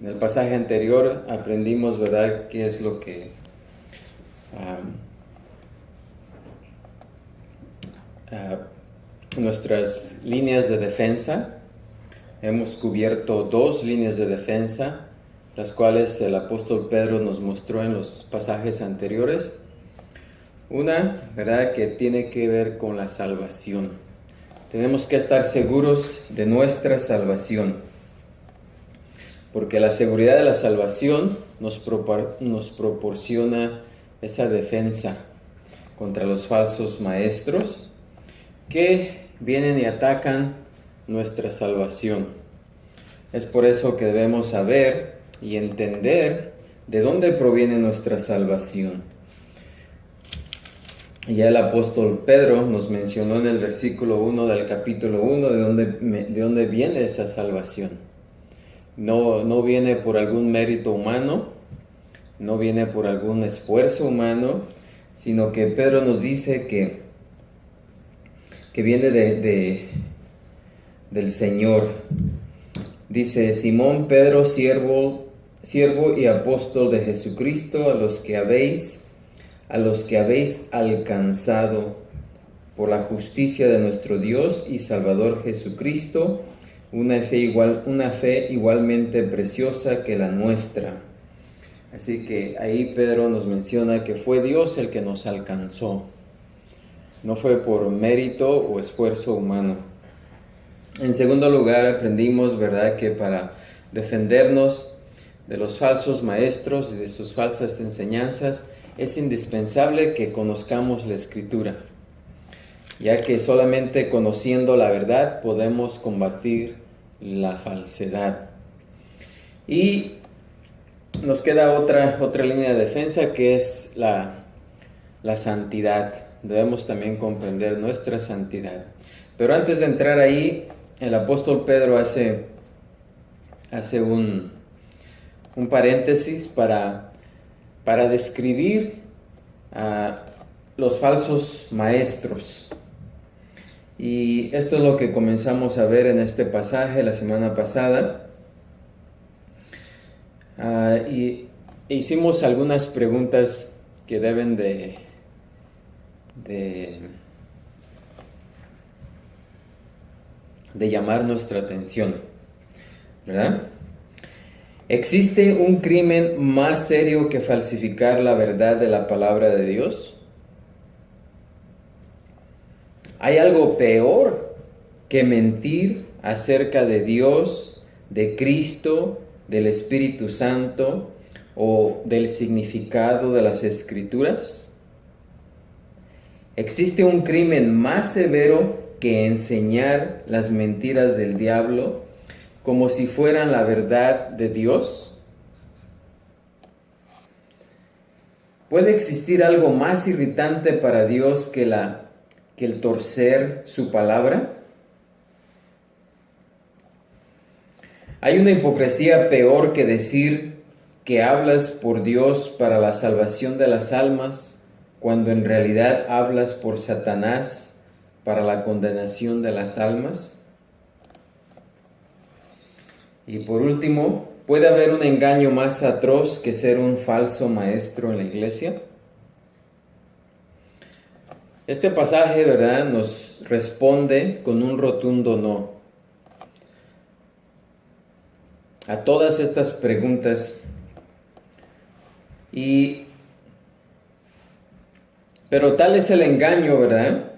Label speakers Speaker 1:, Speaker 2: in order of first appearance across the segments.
Speaker 1: En el pasaje anterior aprendimos, ¿verdad?, qué es lo que nuestras líneas de defensa. Hemos cubierto 2 líneas de defensa, las cuales el apóstol Pedro nos mostró en los pasajes anteriores. Una, ¿verdad?, que tiene que ver con la salvación. Tenemos que estar seguros de nuestra salvación, porque la seguridad de la salvación nos proporciona esa defensa contra los falsos maestros que vienen y atacan nuestra salvación. Es por eso que debemos saber y entender de dónde proviene nuestra salvación. Ya el apóstol Pedro nos mencionó en el versículo 1 del capítulo 1 de dónde viene esa salvación. No viene por algún mérito humano, no viene por algún esfuerzo humano, sino que Pedro nos dice que viene del Señor. Dice: Simón Pedro, siervo y apóstol de Jesucristo, a los que habéis alcanzado por la justicia de nuestro Dios y Salvador Jesucristo, una fe igualmente preciosa que la nuestra. Así que ahí Pedro nos menciona que fue Dios el que nos alcanzó. No fue por mérito o esfuerzo humano. En segundo lugar, aprendimos, ¿verdad?, que para defendernos de los falsos maestros y de sus falsas enseñanzas, es indispensable que conozcamos la Escritura, ya que solamente conociendo la verdad podemos combatir la falsedad. Y nos queda otra línea de defensa, que es la santidad. Debemos también comprender nuestra santidad. Pero antes de entrar ahí, el apóstol Pedro hace un paréntesis para describir a los falsos maestros. Y esto es lo que comenzamos a ver en este pasaje la semana pasada. Y hicimos algunas preguntas que deben de llamar nuestra atención, ¿verdad? ¿Existe un crimen más serio que falsificar la verdad de la palabra de Dios? ¿Hay algo peor que mentir acerca de Dios, de Cristo, del Espíritu Santo o del significado de las Escrituras? ¿Existe un crimen más severo que enseñar las mentiras del diablo como si fueran la verdad de Dios? ¿Puede existir algo más irritante para Dios que el torcer su palabra? ¿Hay una hipocresía peor que decir que hablas por Dios para la salvación de las almas, cuando en realidad hablas por Satanás para la condenación de las almas? Y por último, ¿puede haber un engaño más atroz que ser un falso maestro en la iglesia? Este pasaje, ¿verdad?, nos responde con un rotundo no a todas estas preguntas. Pero tal es el engaño, ¿verdad?,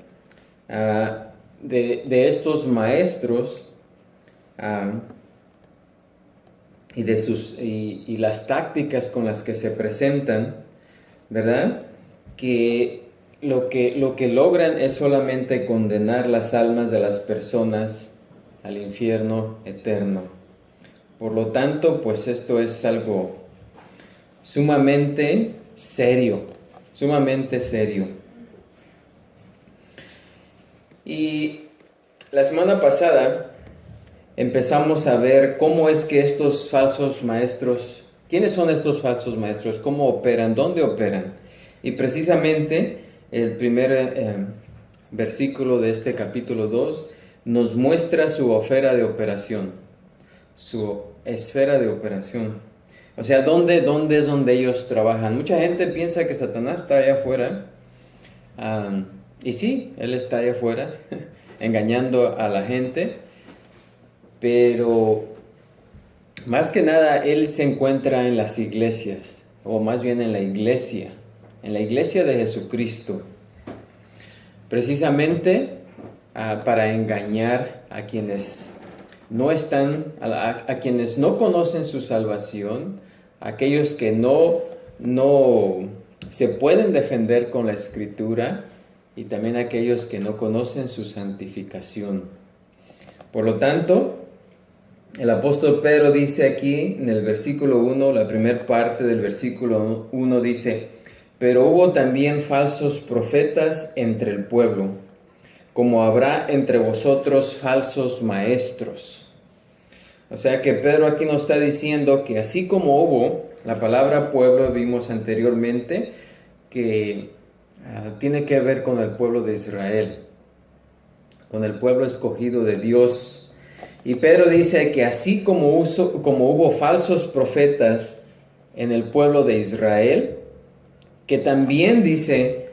Speaker 1: de estos maestros y las tácticas con las que se presentan, ¿verdad?, que lo que logran es solamente condenar las almas de las personas al infierno eterno. Por lo tanto, pues esto es algo sumamente serio, sumamente serio. Y la semana pasada empezamos a ver cómo es que estos falsos maestros, ¿quiénes son estos falsos maestros? ¿Cómo operan? ¿Dónde operan? Y precisamente el primer versículo de este capítulo 2 nos muestra su esfera de operación, su esfera de operación. O sea, ¿dónde es donde ellos trabajan? Mucha gente piensa que Satanás está allá afuera. Y sí, él está allá afuera, engañando a la gente. Pero más que nada, él se encuentra en las iglesias, o más bien en la iglesia de Jesucristo. Precisamente para engañar a quienes no están, a quienes no conocen su salvación, aquellos que no se pueden defender con la Escritura, y también aquellos que no conocen su santificación. Por lo tanto, el apóstol Pedro dice aquí en el versículo 1, la primera parte del versículo 1 dice: pero hubo también falsos profetas entre el pueblo, como habrá entre vosotros falsos maestros. O sea que Pedro aquí nos está diciendo que así como hubo, la palabra pueblo vimos anteriormente que tiene que ver con el pueblo de Israel, con el pueblo escogido de Dios. Y Pedro dice que así como hubo falsos profetas en el pueblo de Israel, que también dice,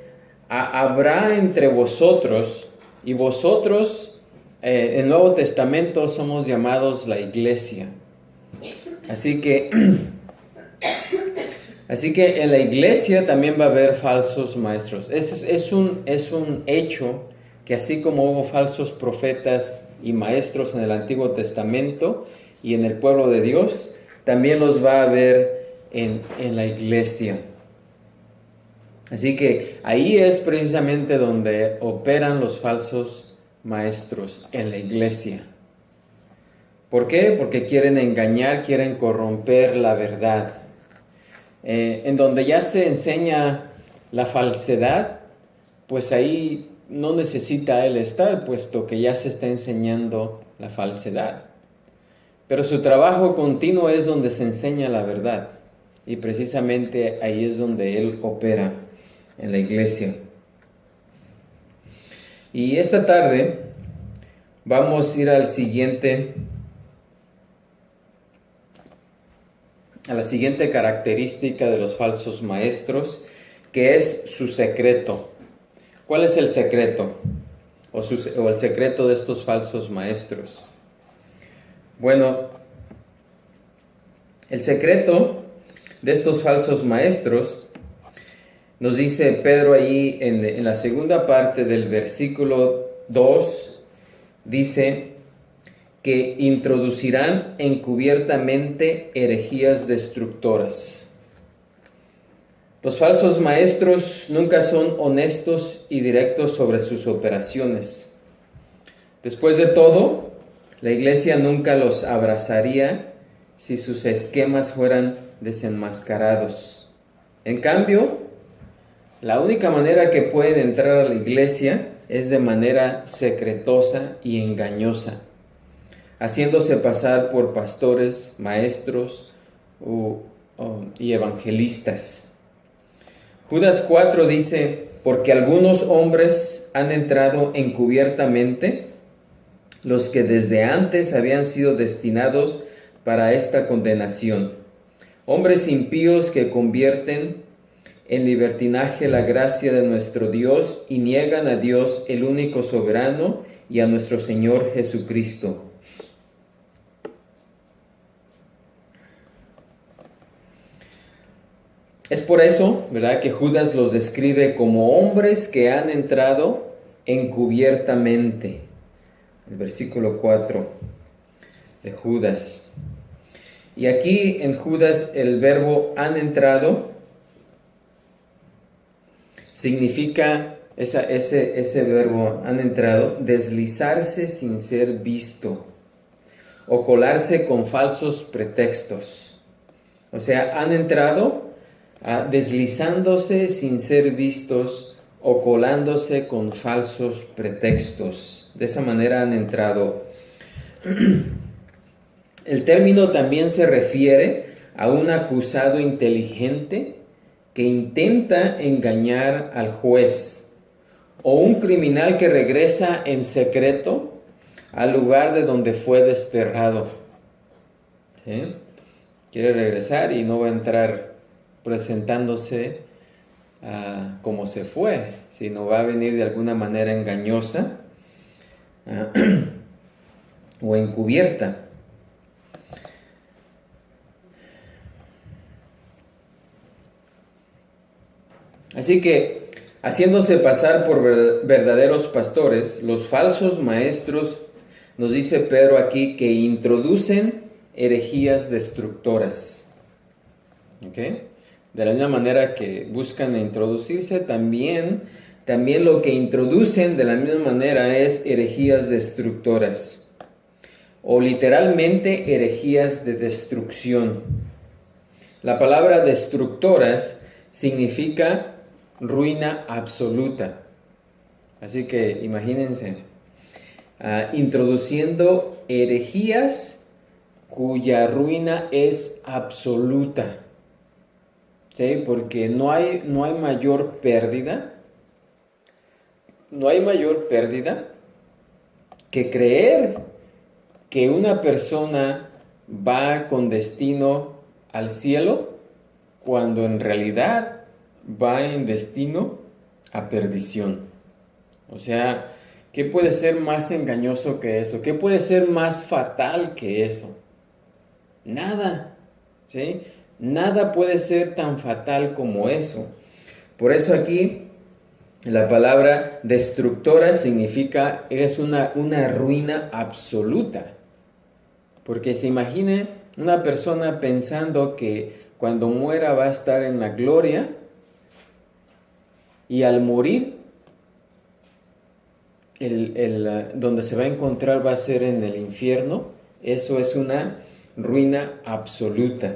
Speaker 1: habrá entre vosotros, y vosotros, en el Nuevo Testamento somos llamados la iglesia. Así que en la iglesia también va a haber falsos maestros. Es un hecho que así como hubo falsos profetas y maestros en el Antiguo Testamento y en el pueblo de Dios, también los va a haber en la iglesia. Así que ahí es precisamente donde operan los falsos maestros, en la iglesia. ¿Por qué? Porque quieren engañar, quieren corromper la verdad. En donde ya se enseña la falsedad, pues ahí no necesita él estar, puesto que ya se está enseñando la falsedad. Pero su trabajo continuo es donde se enseña la verdad, y precisamente ahí es donde él opera, en la iglesia. Y esta tarde vamos a ir a la siguiente característica de los falsos maestros, que es su secreto. ¿Cuál es el secreto? O el secreto de estos falsos maestros. Bueno, el secreto de estos falsos maestros nos dice Pedro ahí en la segunda parte del versículo 2, dice que introducirán encubiertamente herejías destructoras. Los falsos maestros nunca son honestos y directos sobre sus operaciones. Después de todo, la iglesia nunca los abrazaría si sus esquemas fueran desenmascarados. En cambio, la única manera que pueden entrar a la iglesia es de manera secretosa y engañosa, haciéndose pasar por pastores, maestros y evangelistas. Judas 4 dice: porque algunos hombres han entrado encubiertamente, los que desde antes habían sido destinados para esta condenación, hombres impíos que convierten en libertinaje la gracia de nuestro Dios y niegan a Dios, el único soberano, y a nuestro Señor Jesucristo. Es por eso, ¿verdad?, que Judas los describe como hombres que han entrado encubiertamente. El versículo 4 de Judas. Y aquí en Judas el verbo han entrado significa, ese verbo han entrado, deslizarse sin ser visto o colarse con falsos pretextos. O sea, han entrado deslizándose sin ser vistos o colándose con falsos pretextos. De esa manera han entrado. El término también se refiere a un acusado inteligente que intenta engañar al juez, o un criminal que regresa en secreto al lugar de donde fue desterrado. ¿sí? Quiere regresar y no va a entrar presentándose como se fue, sino va a venir de alguna manera engañosa o encubierta. Así que, haciéndose pasar por verdaderos pastores, los falsos maestros, nos dice Pedro aquí, que introducen herejías destructoras. ¿Ok? De la misma manera que buscan introducirse, también lo que introducen de la misma manera es herejías destructoras. O literalmente herejías de destrucción. La palabra destructoras significa ruina absoluta. Así que imagínense, introduciendo herejías cuya ruina es absoluta. ¿Sí? Porque no hay mayor pérdida. No hay mayor pérdida que creer que una persona va con destino al cielo cuando en realidad va en destino a perdición. O sea, ¿qué puede ser más engañoso que eso? ¿Qué puede ser más fatal que eso? Nada, ¿sí? Nada puede ser tan fatal como eso. Por eso aquí la palabra destructora significa, es una ruina absoluta. Porque se imagine una persona pensando que cuando muera va a estar en la gloria, y al morir, donde se va a encontrar va a ser en el infierno. Eso es una ruina absoluta.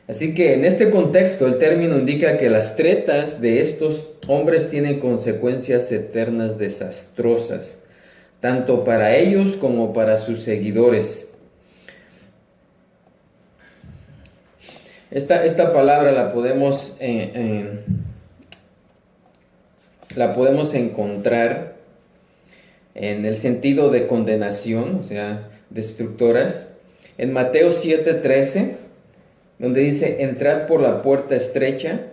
Speaker 1: Así que en este contexto el término indica que las tretas de estos hombres tienen consecuencias eternas desastrosas, tanto para ellos como para sus seguidores. Esta palabra la podemos encontrar en el sentido de condenación, o sea, destructoras, en Mateo 7:13, donde dice: entrad por la puerta estrecha,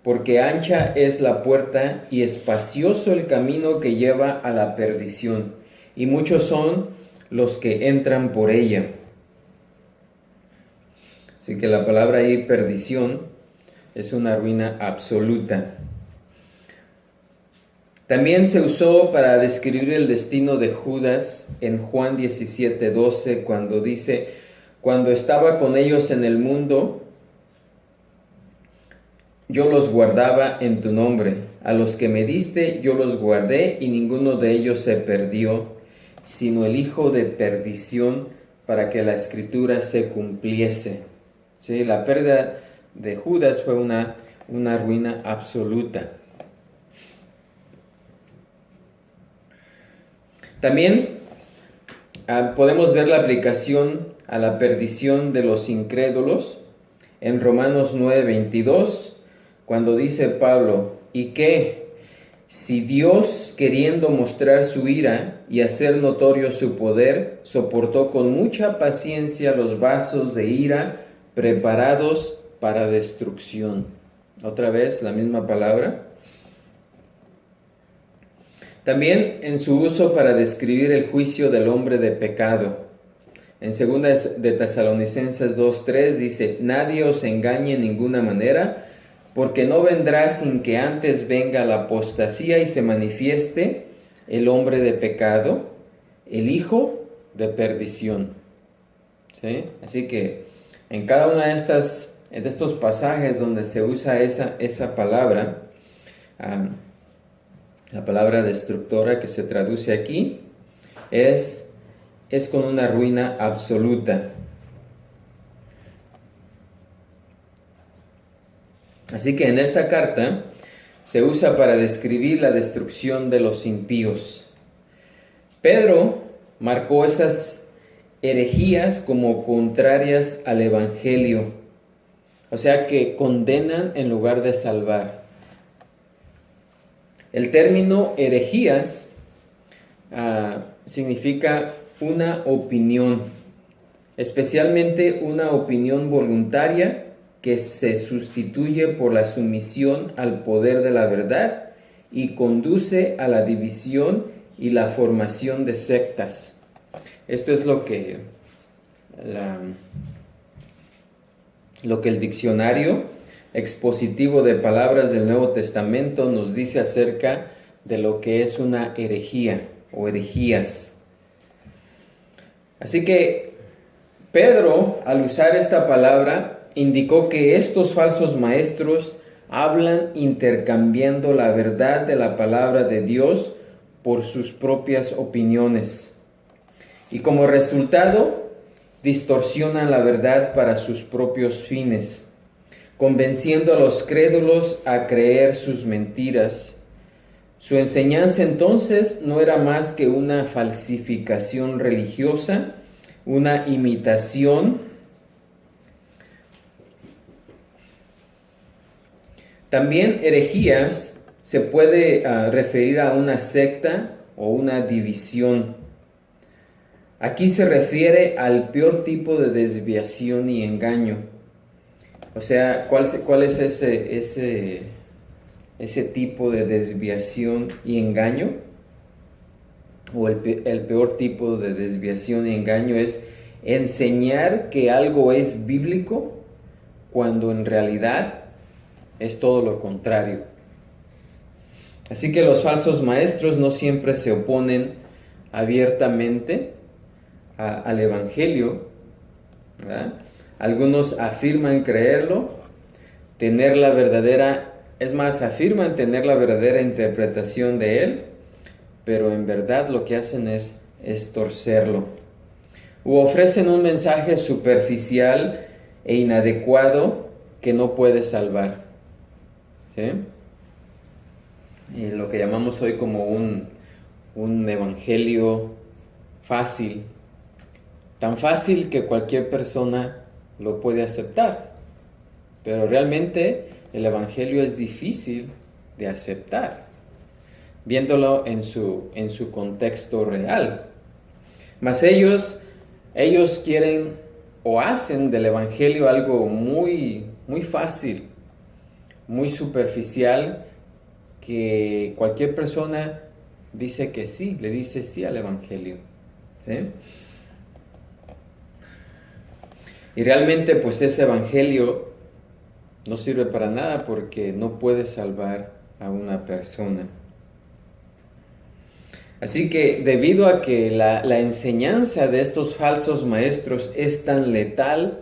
Speaker 1: porque ancha es la puerta y espacioso el camino que lleva a la perdición, y muchos son los que entran por ella. Así que la palabra ahí, perdición, es una ruina absoluta. También se usó para describir el destino de Judas en Juan 17:12, cuando dice: cuando estaba con ellos en el mundo, yo los guardaba en tu nombre. A los que me diste, yo los guardé, y ninguno de ellos se perdió, sino el hijo de perdición, para que la escritura se cumpliese. ¿Sí? La pérdida de Judas fue una ruina absoluta. También podemos ver la aplicación a la perdición de los incrédulos en Romanos 9:22, cuando dice Pablo: ¿y qué? Si Dios, queriendo mostrar su ira y hacer notorio su poder, soportó con mucha paciencia los vasos de ira preparados para destrucción. Otra vez la misma palabra. También en su uso para describir el juicio del hombre de pecado. En 2 de Tesalonicenses 2:3 dice: nadie os engañe en ninguna manera, porque no vendrá sin que antes venga la apostasía y se manifieste el hombre de pecado, el hijo de perdición. ¿Sí? Así que en cada una de estos pasajes donde se usa esa palabra, la palabra destructora que se traduce aquí, es con una ruina absoluta. Así que en esta carta se usa para describir la destrucción de los impíos. Pedro marcó esas herejías como contrarias al evangelio, o sea que condenan en lugar de salvar. El término herejías significa una opinión, especialmente una opinión voluntaria que se sustituye por la sumisión al poder de la verdad y conduce a la división y la formación de sectas. Esto es lo que el diccionario expositivo de palabras del Nuevo Testamento nos dice acerca de lo que es una herejía o herejías. Así que Pedro, al usar esta palabra, indicó que estos falsos maestros hablan intercambiando la verdad de la palabra de Dios por sus propias opiniones. Y como resultado, distorsionan la verdad para sus propios fines, convenciendo a los crédulos a creer sus mentiras. Su enseñanza entonces no era más que una falsificación religiosa, una imitación. También herejías se puede referir a una secta o una división. Aquí se refiere al peor tipo de desviación y engaño. O sea, ¿cuál es ese tipo de desviación y engaño? O el peor tipo de desviación y engaño es enseñar que algo es bíblico cuando en realidad es todo lo contrario. Así que los falsos maestros no siempre se oponen abiertamente al Evangelio, ¿verdad? Algunos afirman creerlo, afirman tener la verdadera interpretación de él, pero en verdad lo que hacen es torcerlo. U ofrecen un mensaje superficial e inadecuado que no puede salvar. ¿Sí? Y lo que llamamos hoy como un evangelio fácil, tan fácil que cualquier persona lo puede aceptar, pero realmente el evangelio es difícil de aceptar, viéndolo en su contexto real. Mas ellos quieren o hacen del evangelio algo muy, muy fácil, muy superficial, que cualquier persona dice que sí, le dice sí al evangelio. ¿Sí? Y realmente pues ese evangelio no sirve para nada porque no puede salvar a una persona. Así que debido a que la enseñanza de estos falsos maestros es tan letal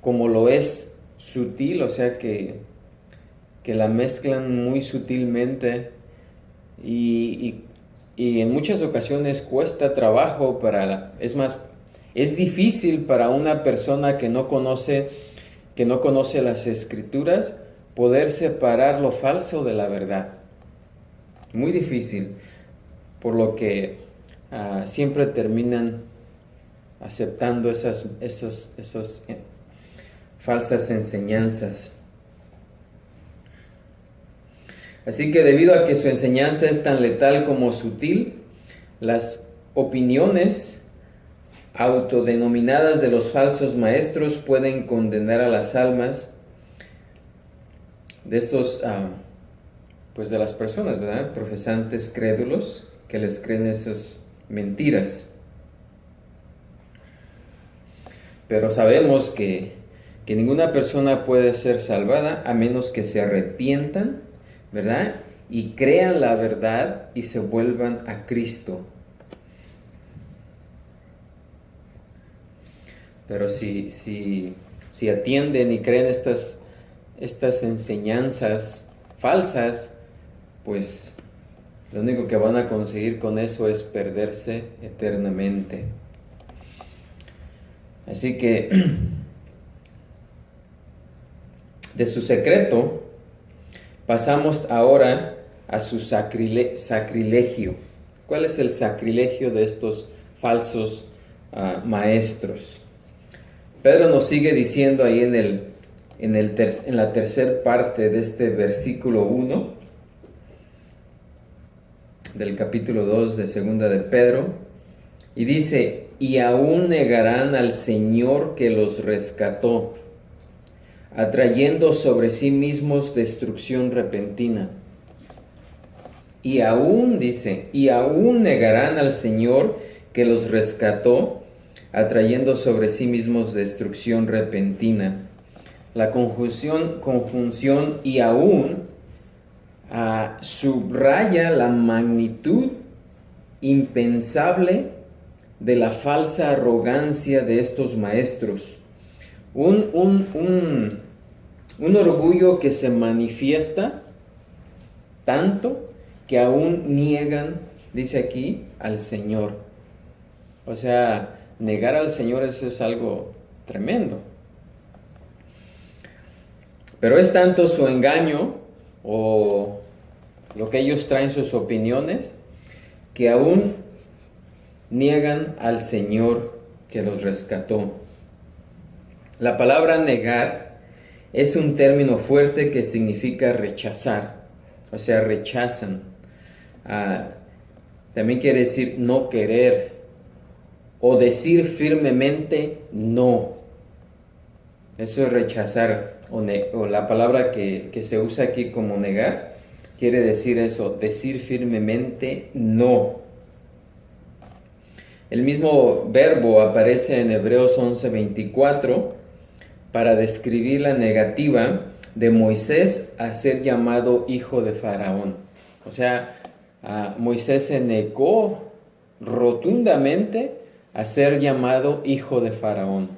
Speaker 1: como lo es sutil, o sea que la mezclan muy sutilmente y en muchas ocasiones cuesta trabajo es difícil para una persona que no conoce las Escrituras poder separar lo falso de la verdad. Muy difícil, por lo que siempre terminan aceptando esas falsas enseñanzas. Así que debido a que su enseñanza es tan letal como sutil, las opiniones autodenominadas de los falsos maestros pueden condenar a las almas de estos, de las personas, ¿verdad? Profesantes crédulos que les creen esas mentiras. Pero sabemos que ninguna persona puede ser salvada a menos que se arrepientan, ¿verdad? Y crean la verdad y se vuelvan a Cristo. Pero si atienden y creen estas enseñanzas falsas, pues lo único que van a conseguir con eso es perderse eternamente. Así que de su secreto pasamos ahora a su sacrilegio. ¿Cuál es el sacrilegio de estos falsos maestros? Pedro nos sigue diciendo ahí en la tercera parte de este versículo 1 del capítulo 2 de Segunda de Pedro, y dice: y aún negarán al Señor que los rescató, atrayendo sobre sí mismos destrucción repentina. Y aún, dice, y aún negarán al Señor que los rescató, atrayendo sobre sí mismos destrucción repentina. La conjunción y aún subraya la magnitud impensable de la falsa arrogancia de estos maestros. Un orgullo que se manifiesta tanto que aún niegan, dice aquí, al Señor. O sea, negar al Señor, eso es algo tremendo. Pero es tanto su engaño o lo que ellos traen, sus opiniones, que aún niegan al Señor que los rescató. La palabra negar es un término fuerte que significa rechazar, o sea, rechazan. También quiere decir no querer o decir firmemente no. Eso es rechazar, o la palabra que se usa aquí como negar, quiere decir eso, decir firmemente no. El mismo verbo aparece en Hebreos 11:24 para describir la negativa de Moisés a ser llamado hijo de Faraón. O sea, Moisés se negó rotundamente a ser llamado hijo de Faraón.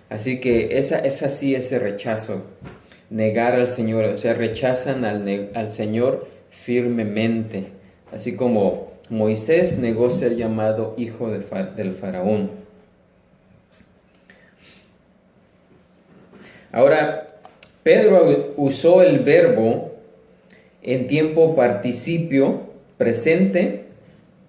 Speaker 1: Así que es así ese rechazo, negar al Señor, o sea, rechazan al Señor firmemente, así como Moisés negó ser llamado hijo del Faraón. Ahora, Pedro usó el verbo en tiempo participio presente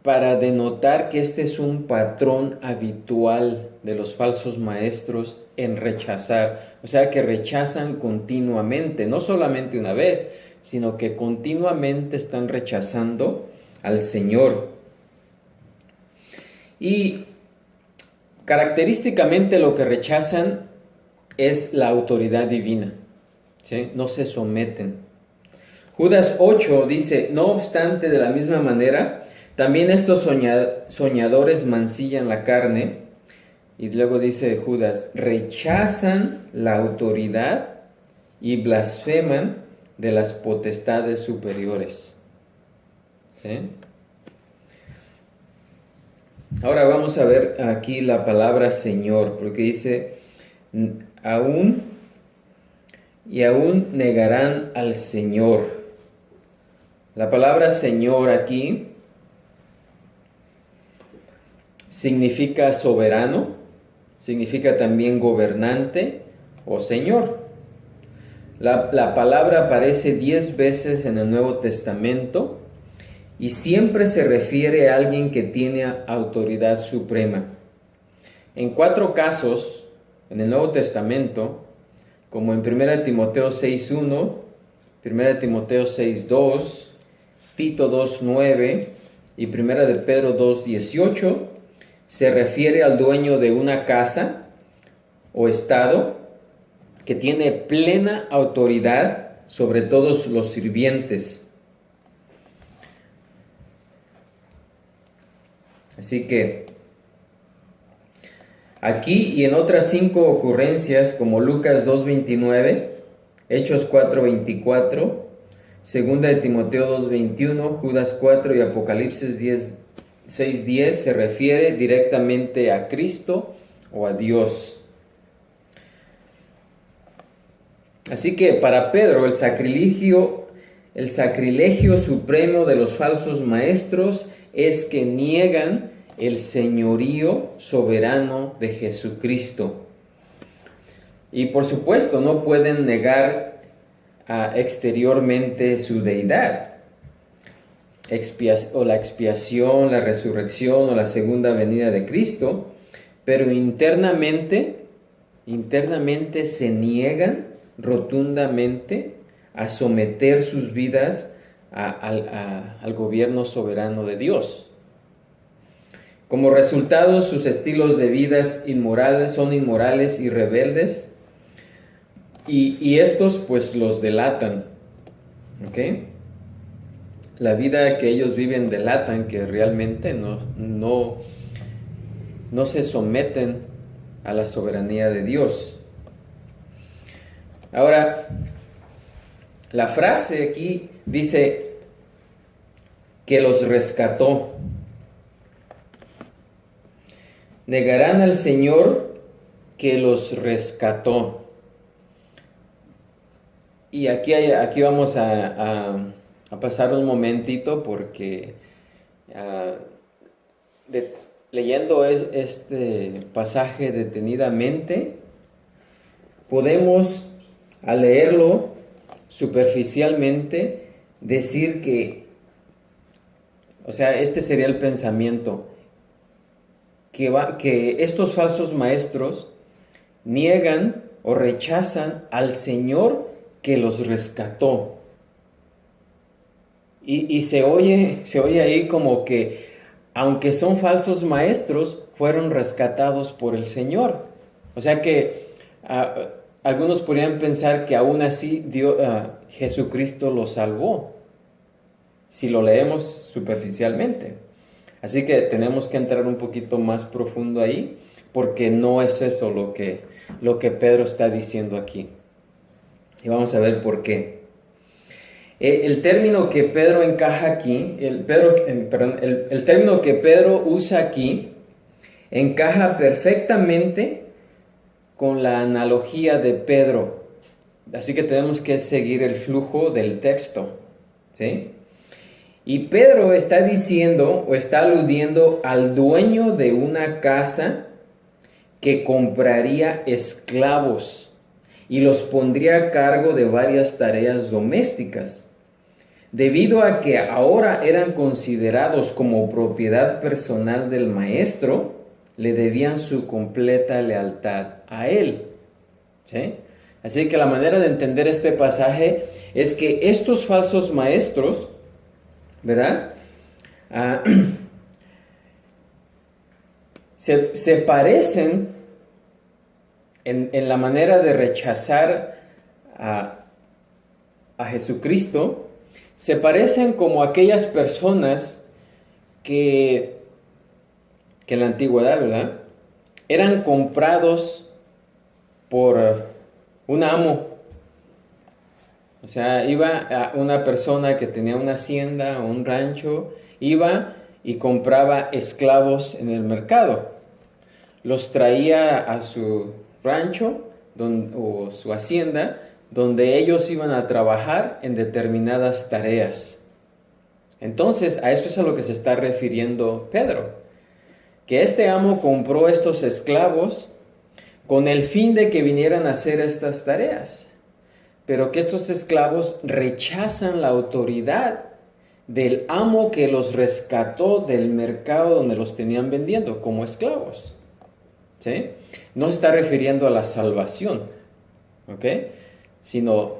Speaker 1: para denotar que este es un patrón habitual de los falsos maestros en rechazar. O sea, que rechazan continuamente, no solamente una vez, sino que continuamente están rechazando al Señor. Y característicamente lo que rechazan es la autoridad divina, ¿sí? No se someten. Judas 8 dice, no obstante, de la misma manera, también estos soñadores mancillan la carne. Y luego dice Judas, rechazan la autoridad y blasfeman de las potestades superiores. ¿Sí? Ahora vamos a ver aquí la palabra Señor, porque dice, aún negarán al Señor. La palabra Señor aquí significa soberano, significa también gobernante o Señor. La palabra aparece 10 veces en el Nuevo Testamento y siempre se refiere a alguien que tiene autoridad suprema. En 4 casos en el Nuevo Testamento, como en 1 Timoteo 6:1, 1 Timoteo 6:2, Tito 2:9 y 1 de Pedro 2:18, se refiere al dueño de una casa o estado que tiene plena autoridad sobre todos los sirvientes. Así que aquí y en otras 5 ocurrencias como Lucas 2:29, Hechos 4:24, 2 de Timoteo 2:21, Judas 4 y Apocalipsis 6:10 se refiere directamente a Cristo o a Dios. Así que para Pedro el sacrilegio supremo de los falsos maestros es que niegan el señorío soberano de Jesucristo. Y por supuesto no pueden negar exteriormente su deidad. O la expiación, la resurrección o la segunda venida de Cristo, pero internamente se niegan rotundamente a someter sus vidas al gobierno soberano de Dios. Como resultado, sus estilos de vida son inmorales y rebeldes, y estos pues los delatan, ¿ok? La vida que ellos viven delatan que realmente no se someten a la soberanía de Dios. Ahora, la frase aquí dice que los rescató. Negarán al Señor que los rescató. Y aquí vamos a pasar un momentito porque leyendo este pasaje detenidamente, podemos, al leerlo superficialmente, decir que, o sea, este sería el pensamiento, que estos falsos maestros niegan o rechazan al Señor que los rescató. Y se oye ahí como que, aunque son falsos maestros, fueron rescatados por el Señor. O sea que algunos podrían pensar que aún así Jesucristo los salvó, si lo leemos superficialmente. Así que tenemos que entrar un poquito más profundo ahí, porque no es eso lo que Pedro está diciendo aquí. Y vamos a ver por qué. El término que Pedro encaja aquí, el término que Pedro usa aquí, encaja perfectamente con la analogía de Pedro. Así que tenemos que seguir el flujo del texto, ¿sí? Y Pedro está diciendo o está aludiendo al dueño de una casa que compraría esclavos y los pondría a cargo de varias tareas domésticas. Debido a que ahora eran considerados como propiedad personal del maestro, le debían su completa lealtad a él, ¿sí? Así que la manera de entender este pasaje es que estos falsos maestros, ¿verdad? Se parecen en la manera de rechazar a Jesucristo, se parecen como aquellas personas que en la antigüedad, ¿verdad?, eran comprados por un amo. O sea, iba a una persona que tenía una hacienda o un rancho, iba y compraba esclavos en el mercado. Los traía a su rancho o su hacienda, donde ellos iban a trabajar en determinadas tareas. Entonces, a eso es a lo que se está refiriendo Pedro, que este amo compró estos esclavos con el fin de que vinieran a hacer estas tareas, pero que estos esclavos rechazan la autoridad del amo que los rescató del mercado donde los tenían vendiendo como esclavos, ¿sí? No se está refiriendo a la salvación, ¿ok?, sino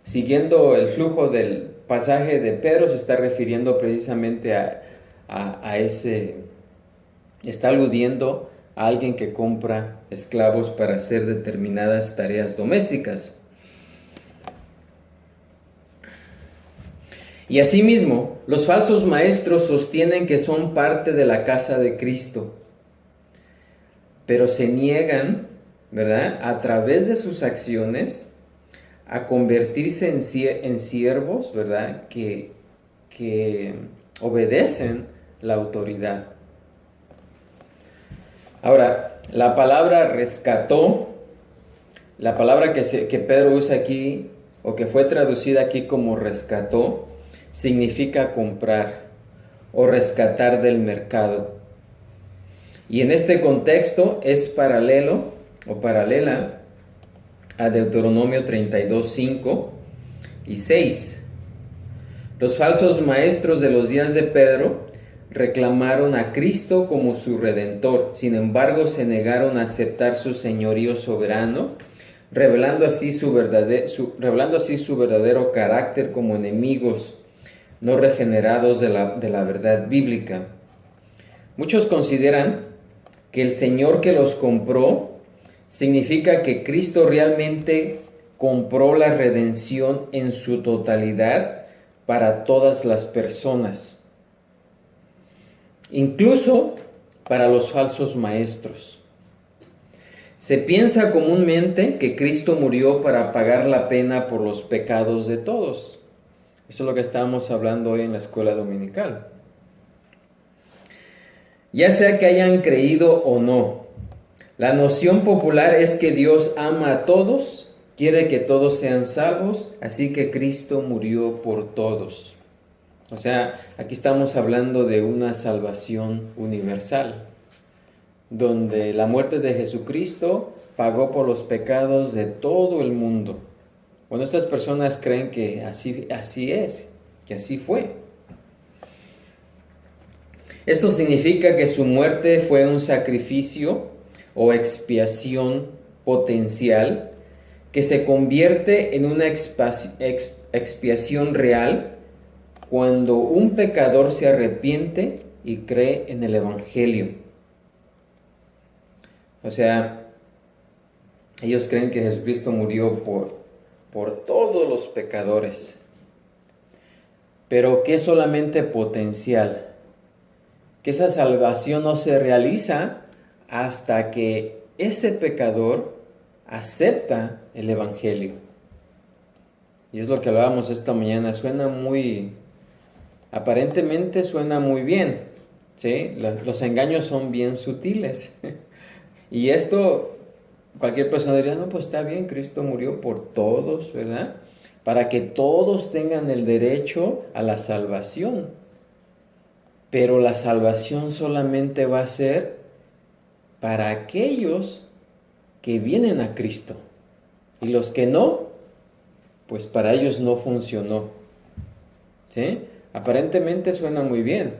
Speaker 1: siguiendo el flujo del pasaje de Pedro, se está refiriendo precisamente a ese, está aludiendo a alguien que compra esclavos para hacer determinadas tareas domésticas. Y asimismo, los falsos maestros sostienen que son parte de la casa de Cristo, pero se niegan, ¿verdad?, a través de sus acciones, a convertirse en siervos, ¿verdad?, que obedecen la autoridad. Ahora, la palabra rescató, la palabra que Pedro usa aquí, o que fue traducida aquí como rescató, significa comprar o rescatar del mercado. Y en este contexto es paralelo o paralela a Deuteronomio 32, 5 y 6. Los falsos maestros de los días de Pedro reclamaron a Cristo como su Redentor. Sin embargo, se negaron a aceptar su señorío soberano, revelando así su verdadero carácter como enemigos no regenerados de la verdad bíblica. Muchos consideran que el Señor que los compró significa que Cristo realmente compró la redención en su totalidad para todas las personas, incluso para los falsos maestros. Se piensa comúnmente que Cristo murió para pagar la pena por los pecados de todos. Eso es lo que estábamos hablando hoy en la escuela dominical. Ya sea que hayan creído o no, la noción popular es que Dios ama a todos, quiere que todos sean salvos, así que Cristo murió por todos. O sea, aquí estamos hablando de una salvación universal, donde la muerte de Jesucristo pagó por los pecados de todo el mundo. Bueno, estas personas creen que así es, que así fue. Esto significa que su muerte fue un sacrificio o expiación potencial que se convierte en una expiación real cuando un pecador se arrepiente y cree en el Evangelio. O sea, ellos creen que Jesucristo murió por todos los pecadores, pero que es solamente potencial, que esa salvación no se realiza hasta que ese pecador acepta el Evangelio. Y es lo que hablábamos esta mañana, aparentemente suena muy bien, ¿sí? Los engaños son bien sutiles. Y esto, cualquier persona diría, no, pues está bien, Cristo murió por todos, ¿verdad? Para que todos tengan el derecho a la salvación. Pero la salvación solamente va a ser para aquellos que vienen a Cristo. Y los que no, pues para ellos no funcionó. ¿Sí? Aparentemente suena muy bien,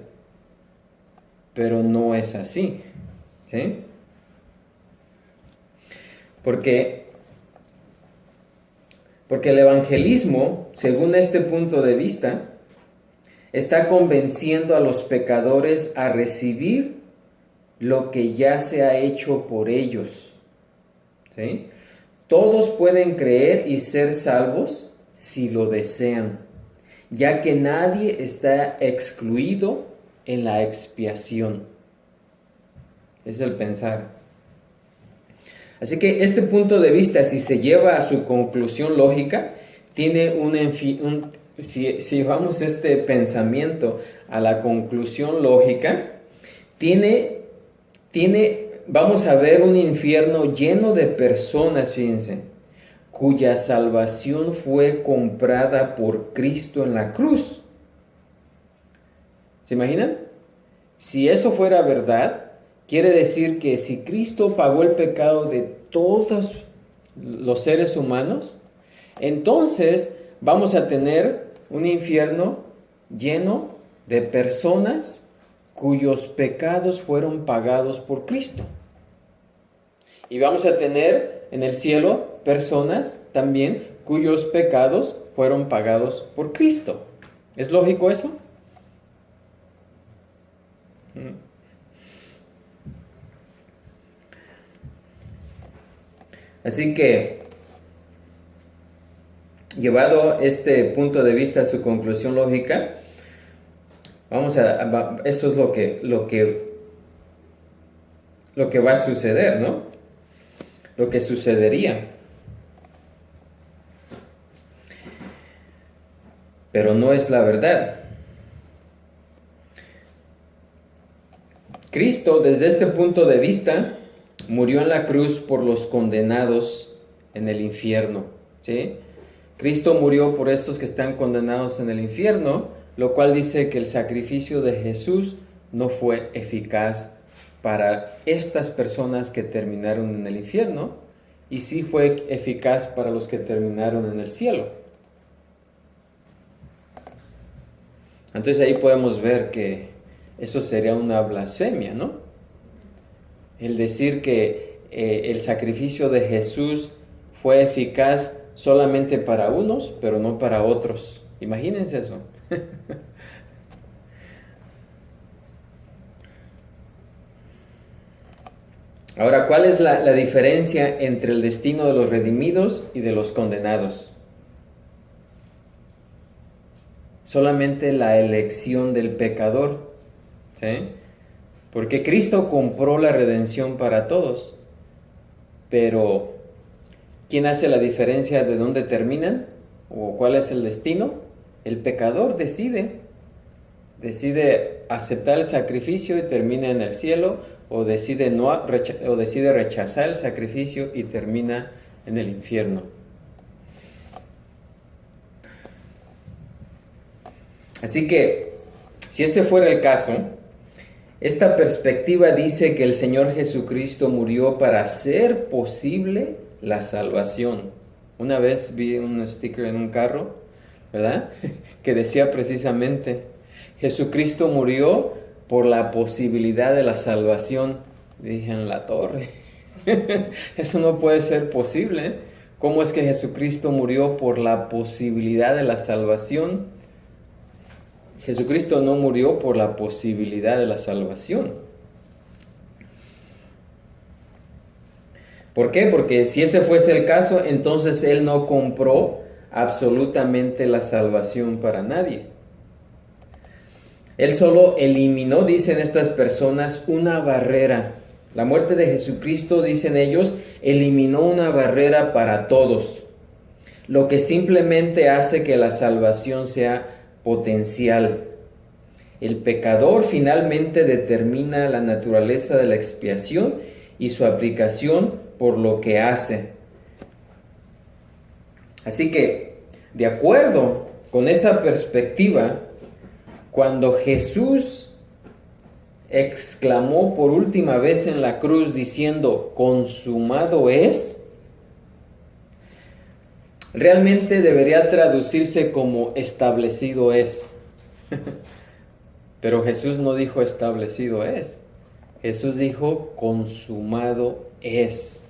Speaker 1: pero no es así. ¿Sí? Porque el evangelismo, según este punto de vista, está convenciendo a los pecadores a recibir lo que ya se ha hecho por ellos. ¿Sí? Todos pueden creer y ser salvos si lo desean, ya que nadie está excluido en la expiación. Es el pensar. Así que este punto de vista, si se lleva a su conclusión lógica, tiene si llevamos este pensamiento a la conclusión lógica, vamos a ver un infierno lleno de personas, fíjense, cuya salvación fue comprada por Cristo en la cruz. ¿Se imaginan? Si eso fuera verdad, quiere decir que si Cristo pagó el pecado de todos los seres humanos, entonces vamos a tener un infierno lleno de personas cuyos pecados fueron pagados por Cristo. Y vamos a tener en el cielo personas también cuyos pecados fueron pagados por Cristo. ¿Es lógico eso? Así que, llevado este punto de vista a su conclusión lógica, eso es lo que va a suceder, ¿no? Lo que sucedería. Pero no es la verdad. Cristo, desde este punto de vista, murió en la cruz por los condenados en el infierno, ¿sí? Cristo murió por estos que están condenados en el infierno, lo cual dice que el sacrificio de Jesús no fue eficaz para estas personas que terminaron en el infierno, y sí fue eficaz para los que terminaron en el cielo. Entonces ahí podemos ver que eso sería una blasfemia, ¿no? El decir que el sacrificio de Jesús fue eficaz solamente para unos, pero no para otros. Imagínense eso. Ahora, ¿cuál es la diferencia entre el destino de los redimidos y de los condenados? Solamente la elección del pecador, ¿sí? Porque Cristo compró la redención para todos, pero ¿quién hace la diferencia de dónde terminan? ¿O cuál es el destino? El pecador decide aceptar el sacrificio y termina en el cielo, o decide rechazar el sacrificio y termina en el infierno. Así que, si ese fuera el caso, esta perspectiva dice que el Señor Jesucristo murió para hacer posible la salvación. Una vez vi un sticker en un carro, ¿verdad? Que decía precisamente, Jesucristo murió por la posibilidad de la salvación. Dije, en la torre. Eso no puede ser posible. ¿Cómo es que Jesucristo murió por la posibilidad de la salvación? Jesucristo no murió por la posibilidad de la salvación. ¿Por qué? Porque si ese fuese el caso, entonces Él no compró absolutamente la salvación para nadie. Él solo eliminó, dicen estas personas, una barrera. La muerte de Jesucristo, dicen ellos, eliminó una barrera para todos, lo que simplemente hace que la salvación sea potencial. El pecador finalmente determina la naturaleza de la expiación y su aplicación por lo que hace. Así que, de acuerdo con esa perspectiva, cuando Jesús exclamó por última vez en la cruz diciendo, consumado es, realmente debería traducirse como establecido es. Pero Jesús no dijo establecido es. Jesús dijo consumado es.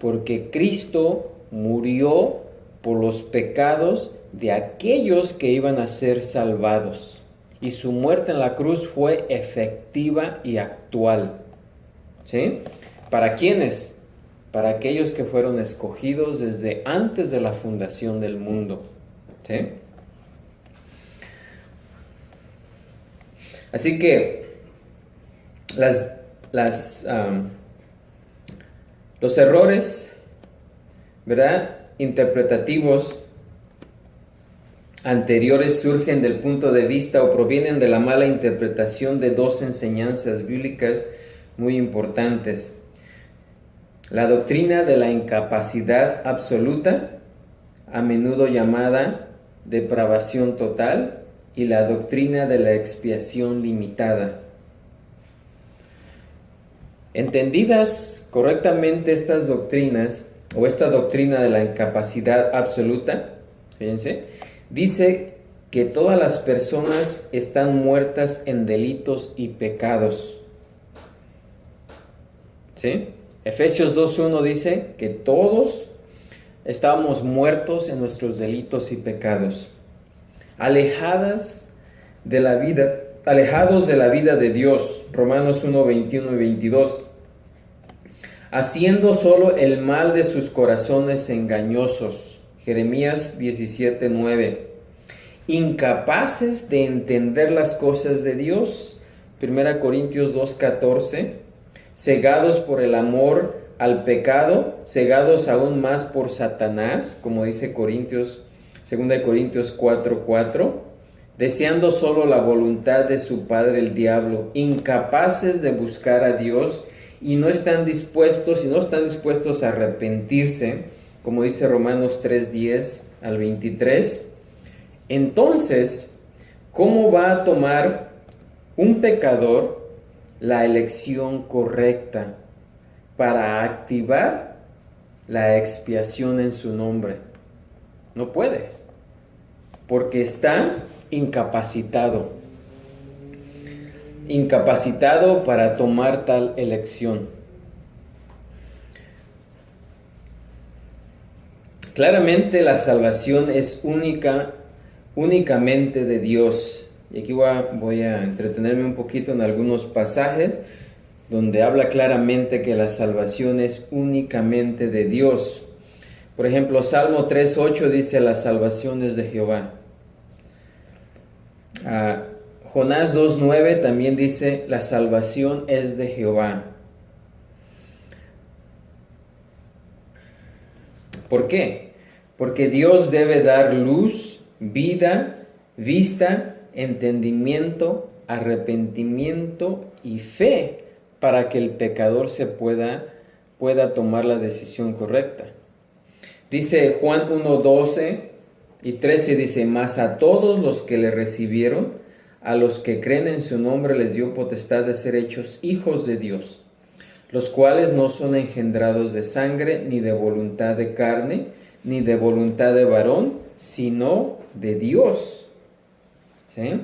Speaker 1: Porque Cristo murió por los pecados de aquellos que iban a ser salvados. Y su muerte en la cruz fue efectiva y actual. ¿Sí? ¿Para quiénes? Para aquellos que fueron escogidos desde antes de la fundación del mundo. ¿Sí? Así que los errores, ¿verdad?, interpretativos anteriores surgen del punto de vista o provienen de la mala interpretación de dos enseñanzas bíblicas muy importantes. La doctrina de la incapacidad absoluta, a menudo llamada depravación total, y la doctrina de la expiación limitada. Entendidas correctamente estas doctrinas, o esta doctrina de la incapacidad absoluta, fíjense, dice que todas las personas están muertas en delitos y pecados. ¿Sí? Efesios 2:1 dice que todos estábamos muertos en nuestros delitos y pecados, alejados de la vida de Dios. Romanos 1:21 y 22. Haciendo solo el mal de sus corazones engañosos. Jeremías 17:9. Incapaces de entender las cosas de Dios. 1 Corintios 2:14. Cegados por el amor al pecado, cegados aún más por Satanás, como dice 2 Corintios 4:4, deseando solo la voluntad de su padre el diablo, incapaces de buscar a Dios y no están dispuestos a arrepentirse, como dice Romanos 3:10 al 23. Entonces, ¿cómo va a tomar un pecador la elección correcta para activar la expiación en su nombre? No puede, porque está incapacitado para tomar tal elección. Claramente la salvación es únicamente de Dios. Y aquí voy a entretenerme un poquito en algunos pasajes, donde habla claramente que la salvación es únicamente de Dios. Por ejemplo, Salmo 3:8 dice: la salvación es de Jehová. Jonás 2:9 también dice: la salvación es de Jehová. ¿Por qué? Porque Dios debe dar luz, vida, vista, entendimiento, arrepentimiento y fe para que el pecador pueda tomar la decisión correcta. Dice Juan 1:12 y 13, dice: mas a todos los que le recibieron, a los que creen en su nombre, les dio potestad de ser hechos hijos de Dios, los cuales no son engendrados de sangre, ni de voluntad de carne, ni de voluntad de varón, sino de Dios. ¿Sí?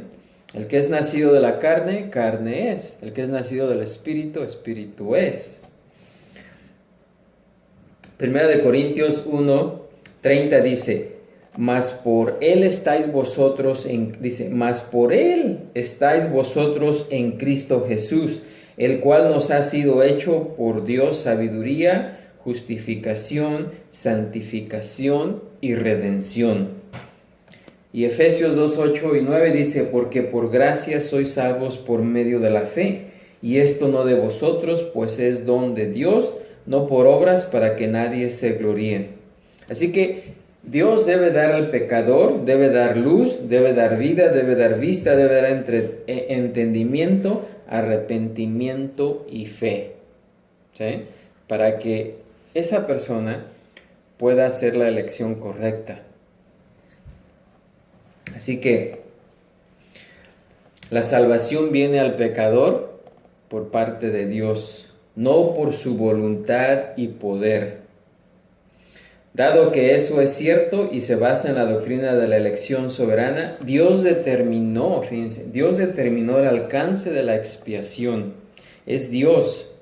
Speaker 1: El que es nacido de la carne, carne es. El que es nacido del Espíritu, Espíritu es. Primera de Corintios 1:30 dice: mas por él estáis vosotros en Cristo Jesús, el cual nos ha sido hecho por Dios sabiduría, justificación, santificación y redención. Y Efesios 2:8 y 9 dice: porque por gracia sois salvos por medio de la fe, y esto no de vosotros, pues es don de Dios, no por obras, para que nadie se gloríe. Así que Dios debe dar al pecador, debe dar luz, debe dar vida, debe dar vista, debe dar entendimiento, arrepentimiento y fe, ¿sí? Para que esa persona pueda hacer la elección correcta. Así que la salvación viene al pecador por parte de Dios, no por su voluntad y poder. Dado que eso es cierto y se basa en la doctrina de la elección soberana, Dios determinó el alcance de la expiación. Es Dios,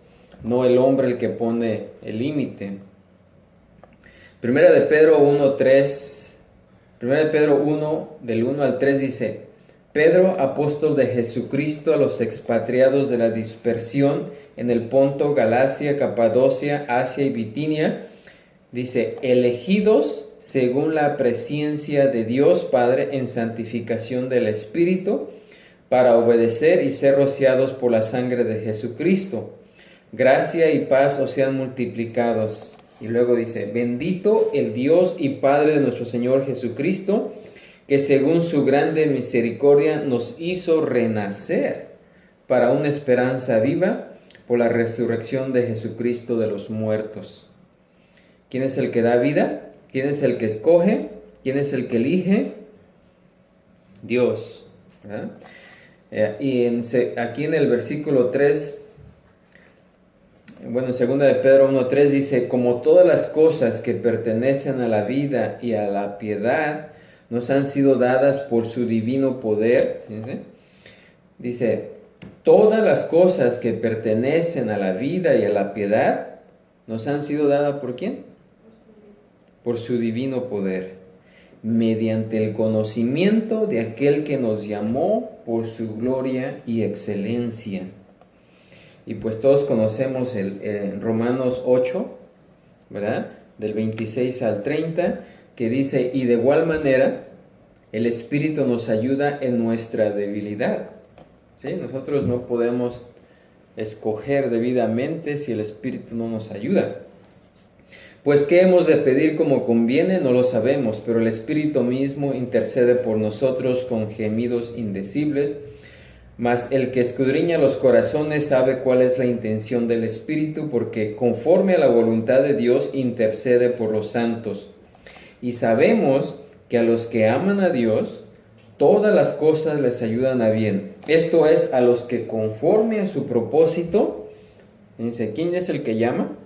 Speaker 1: no el hombre, el que pone el límite. Primera de Pedro 1, del 1 al 3 dice: Pedro, apóstol de Jesucristo, a los expatriados de la dispersión en el Ponto, Galacia, Capadocia, Asia y Bitinia, dice: elegidos según la presciencia de Dios Padre en santificación del Espíritu, para obedecer y ser rociados por la sangre de Jesucristo. Gracia y paz os sean multiplicados. Y luego dice: bendito el Dios y Padre de nuestro Señor Jesucristo, que según su grande misericordia nos hizo renacer para una esperanza viva por la resurrección de Jesucristo de los muertos. ¿Quién es el que da vida? ¿Quién es el que escoge? ¿Quién es el que elige? Dios. ¿Verdad? Y aquí en el versículo 3, segunda de Pedro 1:3 dice: como todas las cosas que pertenecen a la vida y a la piedad nos han sido dadas por su divino poder. Dice, todas las cosas que pertenecen a la vida y a la piedad nos han sido dadas ¿por quién? Por su divino poder, mediante el conocimiento de aquel que nos llamó por su gloria y excelencia. Y pues todos conocemos en Romanos 8, ¿verdad? Del 26 al 30, que dice: y de igual manera el Espíritu nos ayuda en nuestra debilidad. ¿Sí? Nosotros no podemos escoger debidamente si el Espíritu no nos ayuda. Pues qué hemos de pedir como conviene, no lo sabemos, pero el Espíritu mismo intercede por nosotros con gemidos indecibles. Mas el que escudriña los corazones sabe cuál es la intención del Espíritu, porque conforme a la voluntad de Dios intercede por los santos. Y sabemos que a los que aman a Dios, todas las cosas les ayudan a bien. Esto es, a los que conforme a su propósito, dice, ¿quién es el que llama?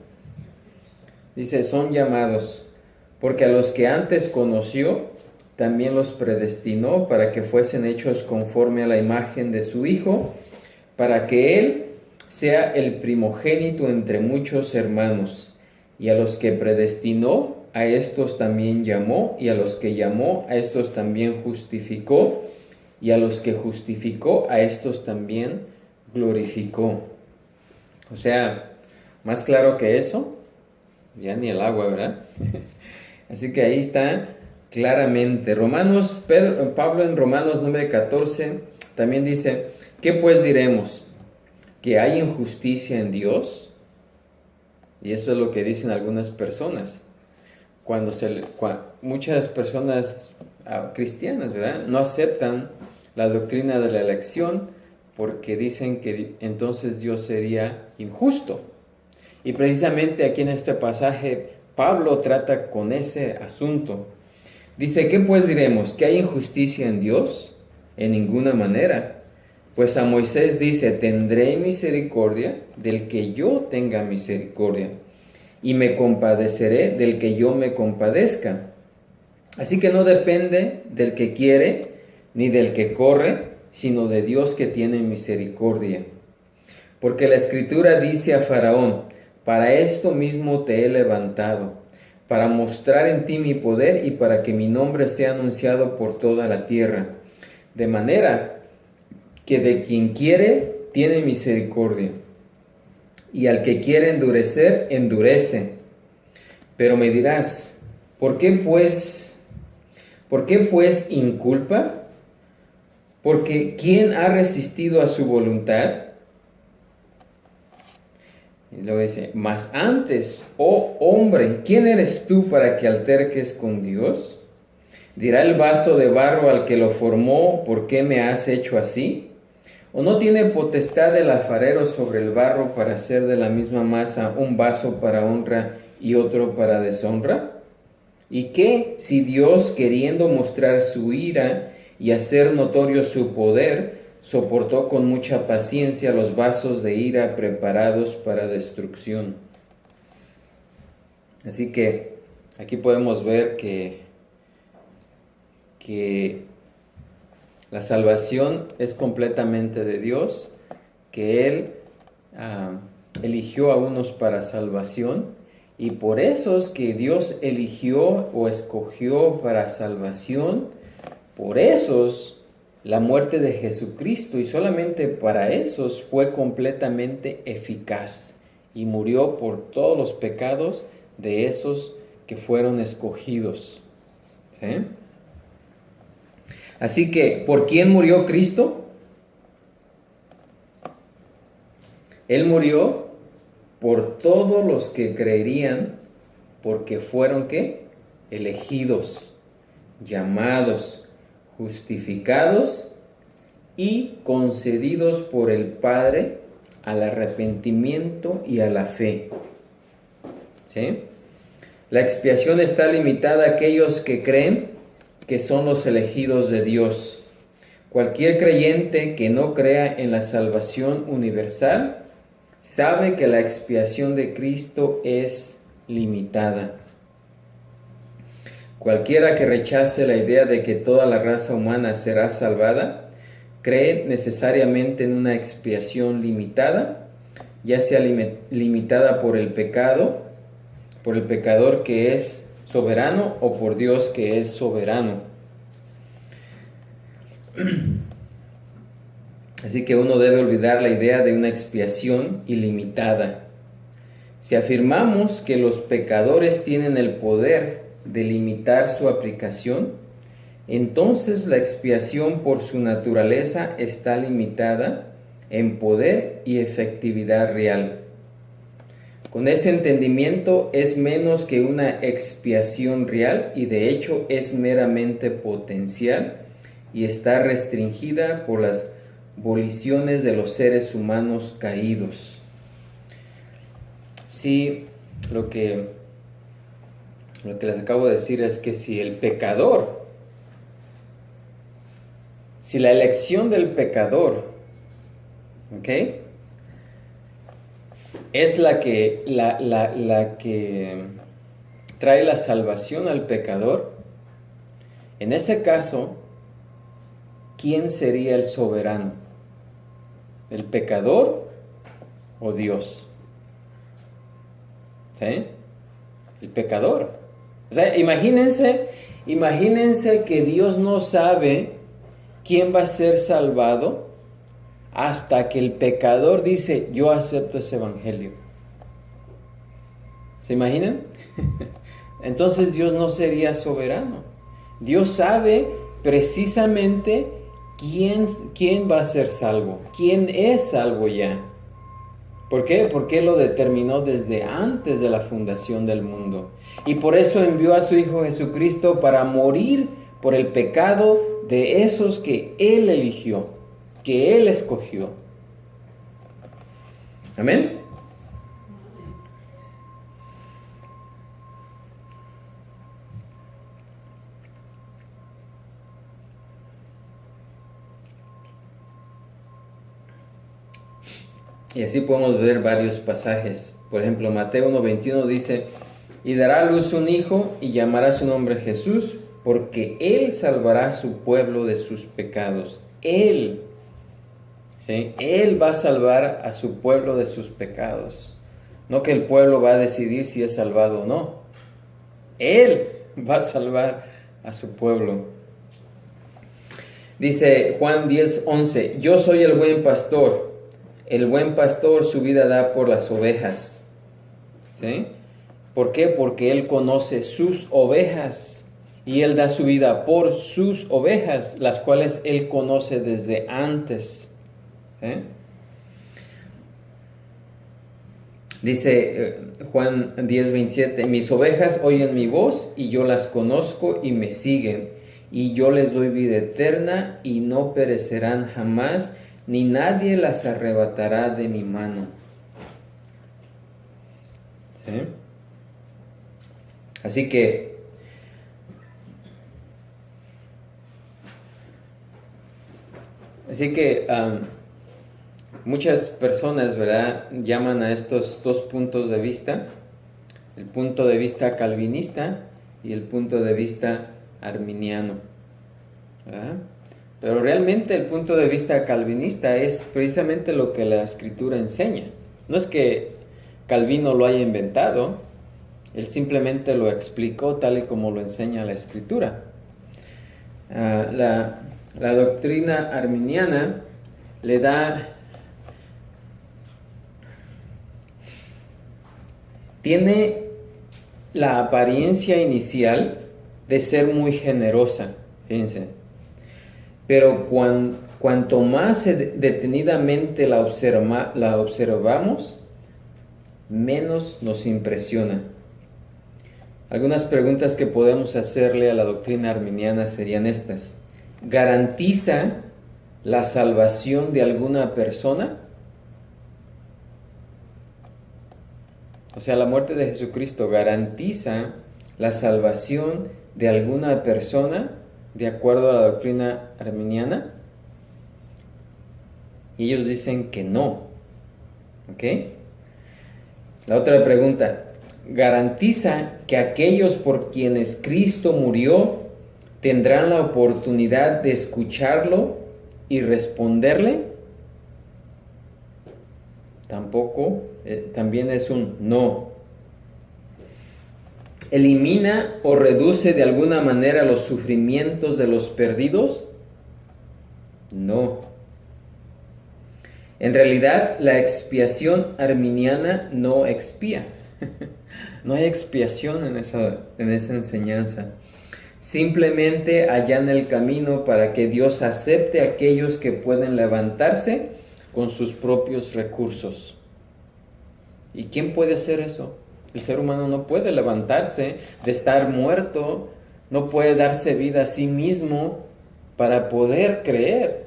Speaker 1: Dice, son llamados, porque a los que antes conoció, también los predestinó para que fuesen hechos conforme a la imagen de su Hijo, para que Él sea el primogénito entre muchos hermanos. Y a los que predestinó, a estos también llamó, y a los que llamó, a estos también justificó, y a los que justificó, a estos también glorificó. O sea, más claro que eso, ya ni el agua, ¿verdad? Así que ahí está claramente. Pablo en Romanos 9:14 también dice, ¿qué pues diremos? ¿Que hay injusticia en Dios? Y eso es lo que dicen algunas personas. Muchas personas cristianas, ¿verdad?, no aceptan la doctrina de la elección porque dicen que entonces Dios sería injusto. Y precisamente aquí en este pasaje Pablo trata con ese asunto. Dice, ¿qué pues diremos? ¿Que hay injusticia en Dios? En ninguna manera. Pues a Moisés dice, tendré misericordia del que yo tenga misericordia, y me compadeceré del que yo me compadezca. Así que no depende del que quiere, ni del que corre, sino de Dios que tiene misericordia. Porque la Escritura dice a Faraón, para esto mismo te he levantado, para mostrar en ti mi poder y para que mi nombre sea anunciado por toda la tierra. De manera que de quien quiere, tiene misericordia. Y al que quiere endurecer, endurece. Pero me dirás, ¿por qué pues inculpa? Porque ¿quién ha resistido a su voluntad? Y luego dice, mas antes, oh hombre, ¿quién eres tú para que alterques con Dios? ¿Dirá el vaso de barro al que lo formó, ¿por qué me has hecho así? ¿O no tiene potestad el alfarero sobre el barro para hacer de la misma masa un vaso para honra y otro para deshonra? ¿Y qué si Dios, queriendo mostrar su ira y hacer notorio su poder, soportó con mucha paciencia los vasos de ira preparados para destrucción? Así que aquí podemos ver que la salvación es completamente de Dios, que Él eligió a unos para salvación, y por esos que Dios eligió o escogió para salvación, por esos la muerte de Jesucristo, y solamente para esos, fue completamente eficaz y murió por todos los pecados de esos que fueron escogidos. ¿Sí? Así que, ¿por quién murió Cristo? Él murió por todos los que creerían, porque fueron, ¿qué? Elegidos, llamados, justificados y concedidos por el Padre al arrepentimiento y a la fe. ¿Sí? La expiación está limitada a aquellos que creen que son los elegidos de Dios. Cualquier creyente que no crea en la salvación universal sabe que la expiación de Cristo es limitada. Cualquiera que rechace la idea de que toda la raza humana será salvada, cree necesariamente en una expiación limitada, ya sea limitada por el pecado, por el pecador que es soberano o por Dios que es soberano. Así que uno debe olvidar la idea de una expiación ilimitada. Si afirmamos que los pecadores tienen el poder de limitar su aplicación, entonces la expiación por su naturaleza está limitada en poder y efectividad real. Con ese entendimiento es menos que una expiación real y de hecho es meramente potencial y está restringida por las voliciones de los seres humanos caídos. Sí, lo que les acabo de decir es que si el pecador, si la elección del pecador, ¿ok?, es la que trae la salvación al pecador, en ese caso, ¿quién sería el soberano? ¿El pecador o Dios? ¿Sí? El pecador. O sea, imagínense que Dios no sabe quién va a ser salvado hasta que el pecador dice, yo acepto ese evangelio. ¿Se imaginan? Entonces Dios no sería soberano. Dios sabe precisamente quién va a ser salvo, quién es salvo ya. ¿Por qué? Porque Él lo determinó desde antes de la fundación del mundo. Y por eso envió a su Hijo Jesucristo para morir por el pecado de esos que Él eligió, que Él escogió. Amén. Y así podemos ver varios pasajes. Por ejemplo, Mateo 1:21 dice, y dará a luz un hijo y llamará su nombre Jesús, porque Él salvará a su pueblo de sus pecados. Él, ¿sí? Él va a salvar a su pueblo de sus pecados. No que el pueblo va a decidir si es salvado o no. Él va a salvar a su pueblo. Dice Juan 10:11, yo soy el buen pastor. El buen pastor su vida da por las ovejas. ¿Sí? ¿Por qué? Porque Él conoce sus ovejas y Él da su vida por sus ovejas, las cuales Él conoce desde antes. ¿Sí? Dice Juan 10:27, mis ovejas oyen mi voz y yo las conozco y me siguen, y yo les doy vida eterna y no perecerán jamás, ni nadie las arrebatará de mi mano. ¿Sí? Así que muchas personas, ¿verdad?, llaman a estos dos puntos de vista, el punto de vista calvinista y el punto de vista arminiano, ¿verdad? Pero realmente el punto de vista calvinista es precisamente lo que la Escritura enseña. No es que Calvino lo haya inventado, él simplemente lo explicó tal y como lo enseña la Escritura. La doctrina arminiana tiene la apariencia inicial de ser muy generosa, fíjense. Pero cuanto más detenidamente la observamos, menos nos impresiona. Algunas preguntas que podemos hacerle a la doctrina arminiana serían estas. ¿Garantiza la salvación de alguna persona? O sea, la muerte de Jesucristo garantiza la salvación de alguna persona de acuerdo a la doctrina arminiana. Y ellos dicen que no. ¿Ok? La otra pregunta. ¿Garantiza que aquellos por quienes Cristo murió tendrán la oportunidad de escucharlo y responderle? Tampoco. También es un no. ¿Elimina o reduce de alguna manera los sufrimientos de los perdidos? No. En realidad, la expiación arminiana no expía. No hay expiación en esa enseñanza. Simplemente allana el camino para que Dios acepte a aquellos que pueden levantarse con sus propios recursos. ¿Y quién puede hacer eso? El ser humano no puede levantarse de estar muerto, no puede darse vida a sí mismo para poder creer.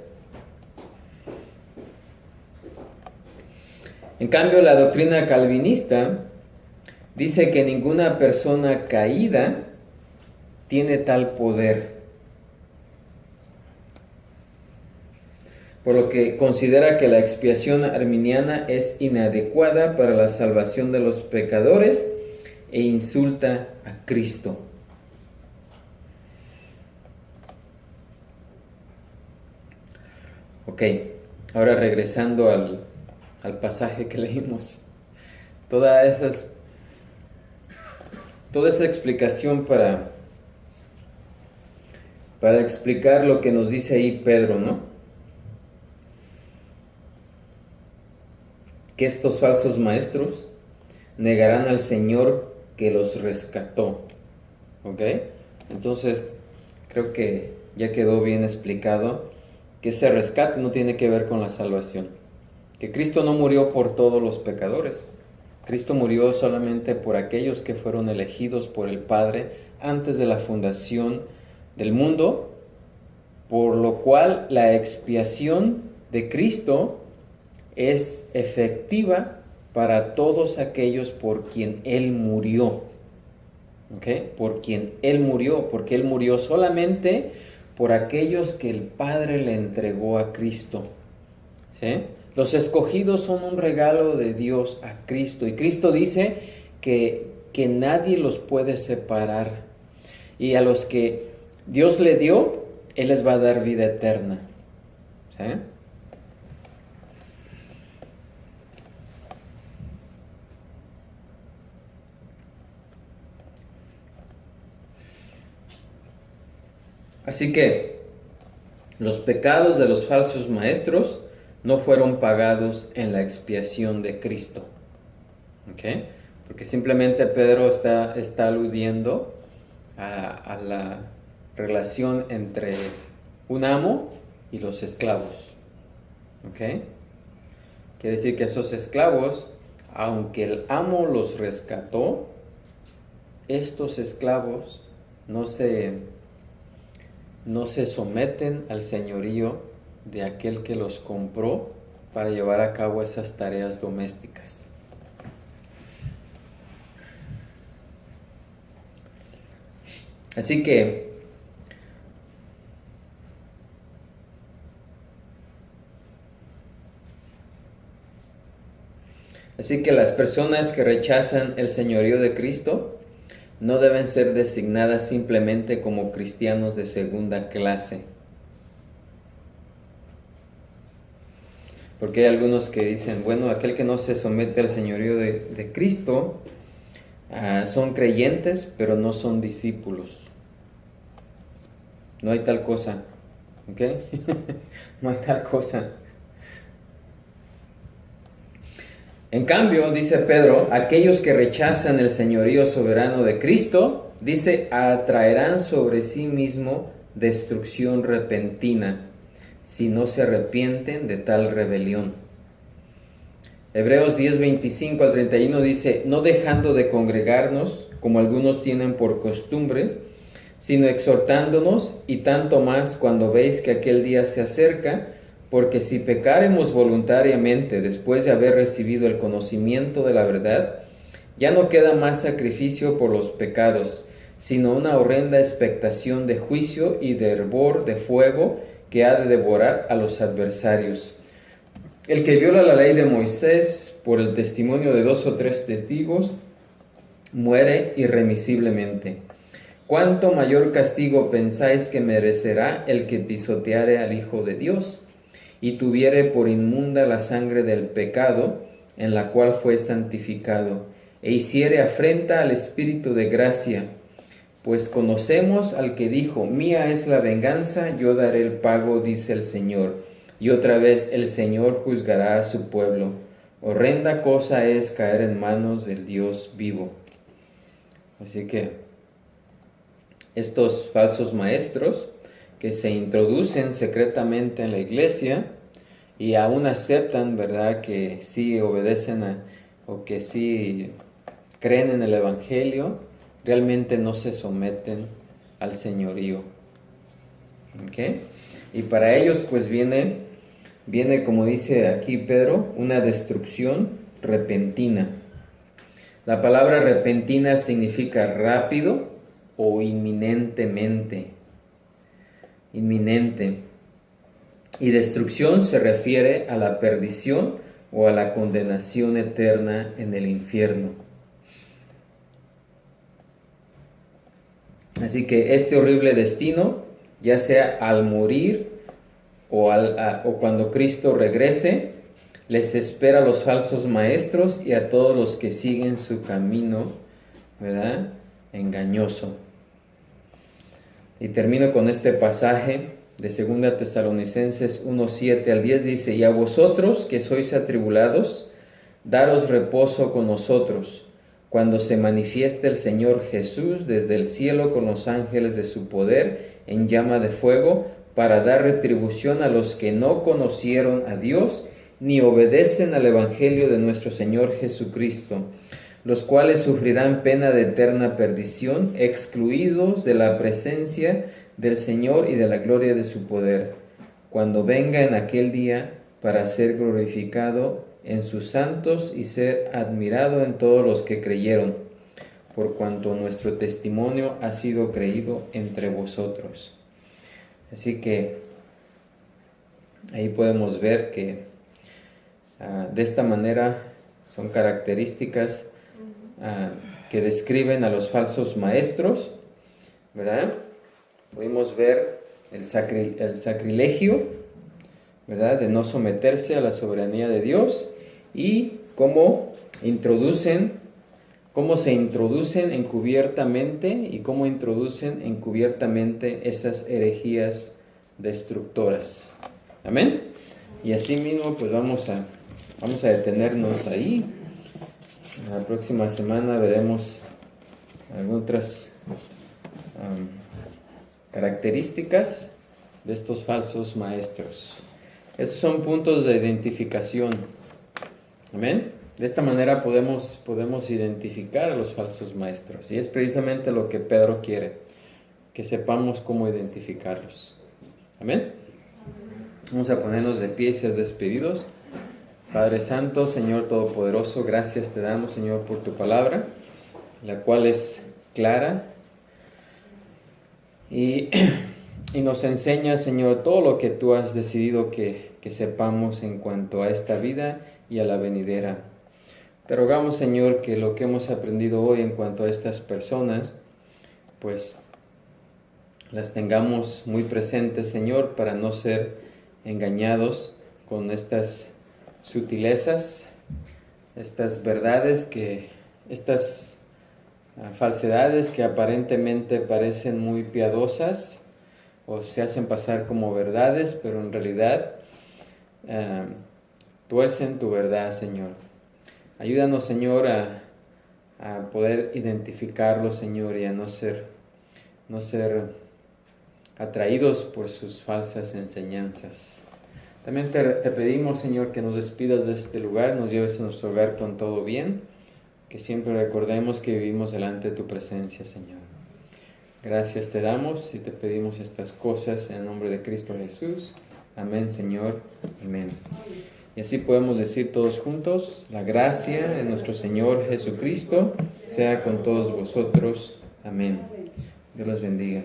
Speaker 1: En cambio, la doctrina calvinista dice que ninguna persona caída tiene tal poder, por lo que considera que la expiación arminiana es inadecuada para la salvación de los pecadores e insulta a Cristo. Ok, ahora regresando al pasaje que leímos. Toda esa explicación para explicar lo que nos dice ahí Pedro, ¿no? que estos falsos maestros negarán al Señor que los rescató. ¿Ok? Entonces, creo que ya quedó bien explicado que ese rescate no tiene que ver con la salvación. Que Cristo no murió por todos los pecadores. Cristo murió solamente por aquellos que fueron elegidos por el Padre antes de la fundación del mundo, por lo cual la expiación de Cristo es efectiva para todos aquellos por quien Él murió. ¿Ok? Por quien Él murió, porque Él murió solamente por aquellos que el Padre le entregó a Cristo. ¿Sí? Los escogidos son un regalo de Dios a Cristo, y Cristo dice que nadie los puede separar, y a los que Dios le dio, Él les va a dar vida eterna. ¿Sí? Así que los pecados de los falsos maestros no fueron pagados en la expiación de Cristo. ¿Ok? Porque simplemente Pedro está aludiendo a la relación entre un amo y los esclavos. ¿Ok? Quiere decir que esos esclavos, aunque el amo los rescató, estos esclavos no se someten al señorío de aquel que los compró para llevar a cabo esas tareas domésticas. Así que las personas que rechazan el señorío de Cristo no deben ser designadas simplemente como cristianos de segunda clase. Porque hay algunos que dicen, bueno, aquel que no se somete al señorío de Cristo son creyentes, pero no son discípulos. No hay tal cosa, ¿ok? No hay tal cosa. En cambio, dice Pedro, aquellos que rechazan el señorío soberano de Cristo, dice, atraerán sobre sí mismo destrucción repentina, si no se arrepienten de tal rebelión. Hebreos 10, 25 al 31 dice, no dejando de congregarnos, como algunos tienen por costumbre, sino exhortándonos, y tanto más cuando veis que aquel día se acerca, porque si pecaremos voluntariamente después de haber recibido el conocimiento de la verdad, ya no queda más sacrificio por los pecados, sino una horrenda expectación de juicio y de hervor de fuego que ha de devorar a los adversarios. El que viola la ley de Moisés por el testimonio de 2 o 3 testigos, muere irremisiblemente. ¿Cuánto mayor castigo pensáis que merecerá el que pisoteare al Hijo de Dios y tuviere por inmunda la sangre del pecado en la cual fue santificado, e hiciere afrenta al Espíritu de gracia? Pues conocemos al que dijo, mía es la venganza, yo daré el pago, dice el Señor. Y otra vez el Señor juzgará a su pueblo. Horrenda cosa es caer en manos del Dios vivo. Así que estos falsos maestros que se introducen secretamente en la iglesia y aún aceptan, ¿verdad?, que sí obedecen o que sí creen en el Evangelio, realmente no se someten al señorío. ¿Ok? Y para ellos pues viene, como dice aquí Pedro, una destrucción repentina. La palabra repentina significa rápido o inminentemente. Inminente. Y destrucción se refiere a la perdición o a la condenación eterna en el infierno. Así que este horrible destino, ya sea al morir o cuando Cristo regrese, les espera a los falsos maestros y a todos los que siguen su camino, ¿verdad?, engañoso. Y termino con este pasaje de 2 Tesalonicenses 1, 7 al 10, dice, y a vosotros que sois atribulados, daros reposo con nosotros, cuando se manifieste el Señor Jesús desde el cielo con los ángeles de su poder en llama de fuego, para dar retribución a los que no conocieron a Dios ni obedecen al Evangelio de nuestro Señor Jesucristo, los cuales sufrirán pena de eterna perdición, excluidos de la presencia del Señor y de la gloria de su poder, cuando venga en aquel día para ser glorificado en sus santos y ser admirado en todos los que creyeron, por cuanto nuestro testimonio ha sido creído entre vosotros. Así que ahí podemos ver que de esta manera son características que describen a los falsos maestros, ¿verdad? Podemos ver el sacrilegio, ¿verdad? De no someterse a la soberanía de Dios, y cómo se introducen encubiertamente y cómo introducen encubiertamente esas herejías destructoras. Amén. Y así mismo pues vamos a detenernos ahí. La próxima semana veremos algunas otras características de estos falsos maestros. Esos son puntos de identificación. Amén. De esta manera podemos identificar a los falsos maestros. Y es precisamente lo que Pedro quiere, que sepamos cómo identificarlos. Amén. Vamos a ponernos de pie y ser despedidos. Padre Santo, Señor Todopoderoso, gracias te damos, Señor, por tu palabra, la cual es clara y nos enseña, Señor, todo lo que tú has decidido que sepamos en cuanto a esta vida y a la venidera. Te rogamos, Señor, que lo que hemos aprendido hoy en cuanto a estas personas, pues las tengamos muy presentes, Señor, para no ser engañados con estas sutilezas, estas verdades, estas falsedades que aparentemente parecen muy piadosas o se hacen pasar como verdades, pero en realidad tuercen tu verdad, Señor. Ayúdanos, Señor, a poder identificarlo, Señor, y a no ser atraídos por sus falsas enseñanzas. También te pedimos, Señor, que nos despidas de este lugar, nos lleves a nuestro hogar con todo bien, que siempre recordemos que vivimos delante de tu presencia, Señor. Gracias te damos y te pedimos estas cosas en el nombre de Cristo Jesús. Amén, Señor. Amén. Y así podemos decir todos juntos: la gracia de nuestro Señor Jesucristo sea con todos vosotros. Amén. Dios los bendiga.